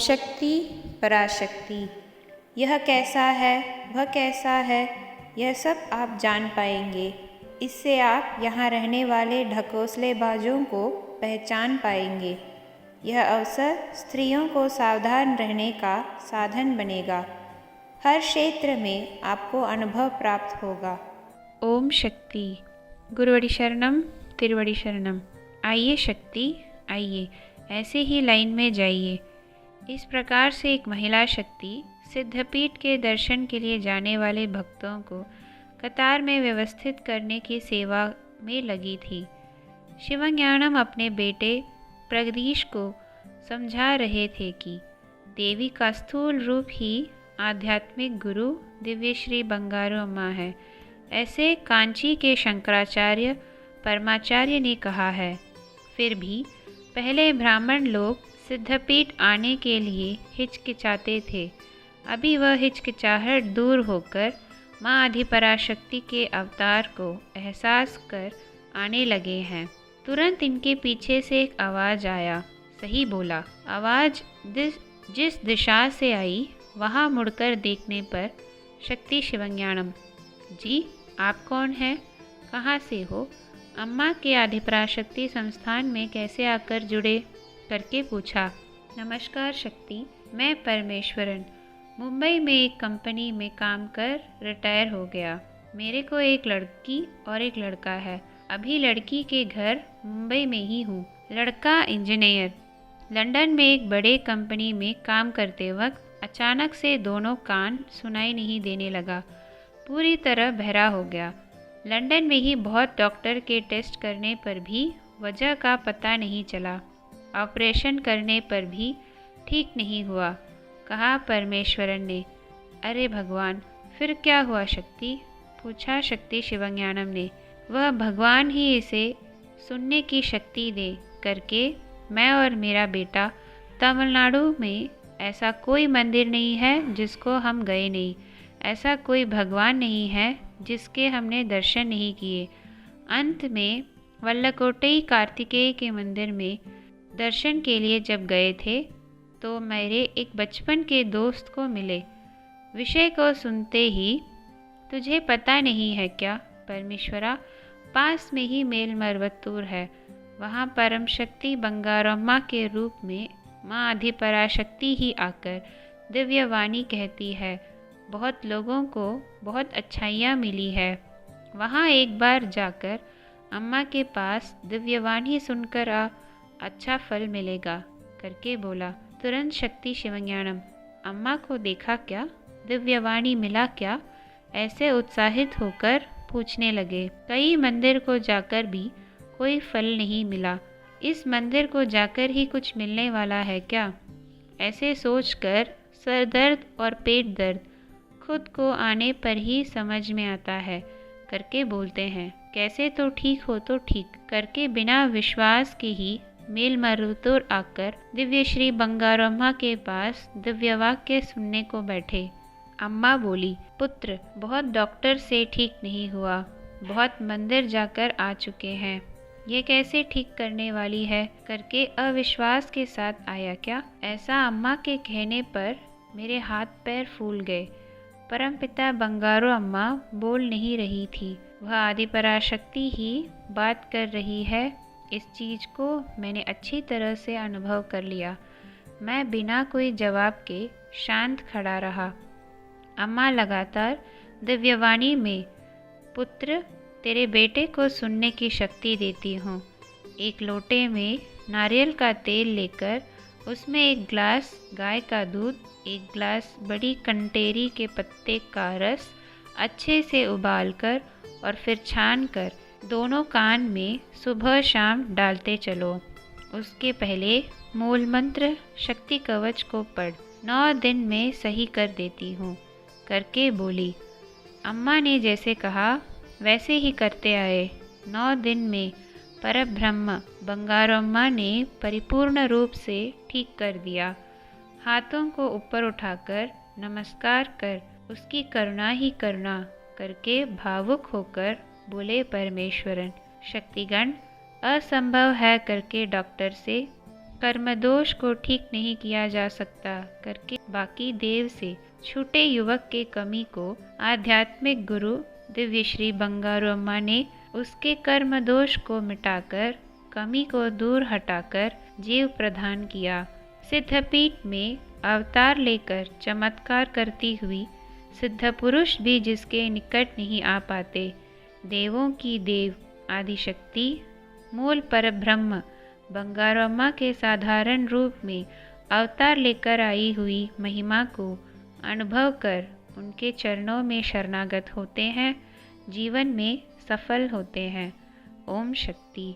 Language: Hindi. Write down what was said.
शक्ति पराशक्ति। यह कैसा है, वह कैसा है, यह सब आप जान पाएंगे। इससे आप यहाँ रहने वाले ढकोसलेबाजों को पहचान पाएंगे। यह अवसर स्त्रियों को सावधान रहने का साधन बनेगा। हर क्षेत्र में आपको अनुभव प्राप्त होगा। ओम शक्ति। गुरुवड़ी शरणम, तिरुवड़ी शरणम। आइए शक्ति, आइए, ऐसे ही लाइन में जाइए। इस प्रकार से एक महिला शक्ति सिद्धपीठ के दर्शन के लिए जाने वाले भक्तों को कतार में व्यवस्थित करने की सेवा में लगी थी। शिवज्ञानम अपने बेटे प्रगदीश को समझा रहे थे कि देवी का स्थूल रूप ही आध्यात्मिक गुरु दिव्य श्री बंगारू अम्मा है। ऐसे कांची के शंकराचार्य परमाचार्य ने कहा है। फिर भी पहले ब्राह्मण लोग सिद्धपीठ आने के लिए हिचकिचाते थे। अभी वह हिचकिचाहट दूर होकर माँ आदिपराशक्ति के अवतार को एहसास कर आने लगे हैं। तुरंत इनके पीछे से एक आवाज़ आया। सही बोला। आवाज़ जिस दिशा से आई वहाँ मुड़कर देखने पर शक्ति शिवज्ञानम। जी, आप कौन हैं? कहाँ से हो? अम्मा के आदिपराशक्ति संस्थान में कैसे आकर जुड़े? करके पूछा। नमस्कार शक्ति, मैं परमेश्वरन मुंबई में एक कंपनी में काम कर रिटायर हो गया। मेरे को एक लड़की और एक लड़का है। अभी लड़की के घर मुंबई में ही हूँ। लड़का इंजीनियर। लंदन में एक बड़े कंपनी में काम करते वक्त अचानक से दोनों कान सुनाई नहीं देने लगा। पूरी तरह बहरा हो गया। लंदन में ही बहुत डॉक्टर के टेस्ट करने पर भी वजह का पता नहीं चला। ऑपरेशन करने पर भी ठीक नहीं हुआ। कहा परमेश्वरन ने। अरे भगवान, फिर क्या हुआ शक्ति? पूछा शक्ति शिवज्ञानम ने। वह भगवान ही इसे सुनने की शक्ति दे करके मैं और मेरा बेटा तमिलनाडु में ऐसा कोई मंदिर नहीं है जिसको हम गए नहीं। ऐसा कोई भगवान नहीं है जिसके हमने दर्शन नहीं किए। अंत में वल्लकोट्टई कार्तिकेय के मंदिर में दर्शन के लिए जब गए थे तो मेरे एक बचपन के दोस्त को मिले। विषय को सुनते ही, तुझे पता नहीं है क्या परमेश्वरा, पास में ही मेलमर्वत्तूर है। वहाँ परम शक्ति बंगारम्मा के रूप में माँ आदिपराशक्ति ही आकर दिव्यवाणी कहती है। बहुत लोगों को बहुत अच्छाइयाँ मिली है। वहाँ एक बार जाकर अम्मा के पास दिव्यवाणी सुनकर आ, अच्छा फल मिलेगा करके बोला। तुरंत शक्ति शिवज्ञानम। अम्मा को देखा क्या? दिव्यवाणी मिला क्या? ऐसे उत्साहित होकर पूछने लगे। कई मंदिर को जाकर भी कोई फल नहीं मिला। इस मंदिर को जाकर ही कुछ मिलने वाला है क्या? ऐसे सोचकर सर दर्द और पेट दर्द खुद को आने पर ही समझ में आता है करके बोलते हैं। कैसे तो ठीक हो तो ठीक करके बिना विश्वास के ही मेलमर्वतूर आकर दिव्य श्री बंगारम्मा के पास दिव्य वाक्य सुनने को बैठे। अम्मा बोली, पुत्र, बहुत डॉक्टर से ठीक नहीं हुआ, बहुत मंदिर जाकर आ चुके हैं, ये कैसे ठीक करने वाली है करके अविश्वास के साथ आया क्या? ऐसा अम्मा के कहने पर मेरे हाथ पैर फूल गए। परमपिता बंगारू अम्मा बोल नहीं रही थी। वह आदिपराशक्ति ही बात कर रही है। इस चीज़ को मैंने अच्छी तरह से अनुभव कर लिया। मैं बिना कोई जवाब के शांत खड़ा रहा। अम्मा लगातार दिव्यवाणी में, पुत्र, तेरे बेटे को सुनने की शक्ति देती हूँ। एक लोटे में नारियल का तेल लेकर उसमें एक गिलास गाय का दूध, एक गिलास बड़ी कंटेरी के पत्ते का रस अच्छे से उबालकर और फिर छानकर दोनों कान में सुबह शाम डालते चलो। उसके पहले मूल मंत्र शक्ति कवच को पढ़। 9 दिन में सही कर देती हूँ करके बोली। अम्मा ने जैसे कहा वैसे ही करते आए। 9 दिन में परब्रह्म बंगारम्मा ने परिपूर्ण रूप से ठीक कर दिया। हाथों को ऊपर उठाकर नमस्कार कर उसकी करुणा ही करुणा करके भावुक होकर बोले परमेश्वरन। शक्तिगण असंभव है करके डॉक्टर से कर्मदोष को ठीक नहीं किया जा सकता करके बाकी देव से छूटे युवक के कमी को आध्यात्मिक गुरु दिव्य श्री बंगारू अम्मा ने उसके कर्म दोष को मिटाकर कमी को दूर हटाकर जीव प्रदान किया। सिद्धपीठ में अवतार लेकर चमत्कार करती हुई सिद्ध पुरुष भी जिसके निकट नहीं आ पाते, देवों की देव आदिशक्ति मूल परब्रह्म बंगारू अम्मा के साधारण रूप में अवतार लेकर आई हुई महिमा को अनुभव कर उनके चरणों में शरणागत होते हैं, जीवन में सफल होते हैं। ओम शक्ति।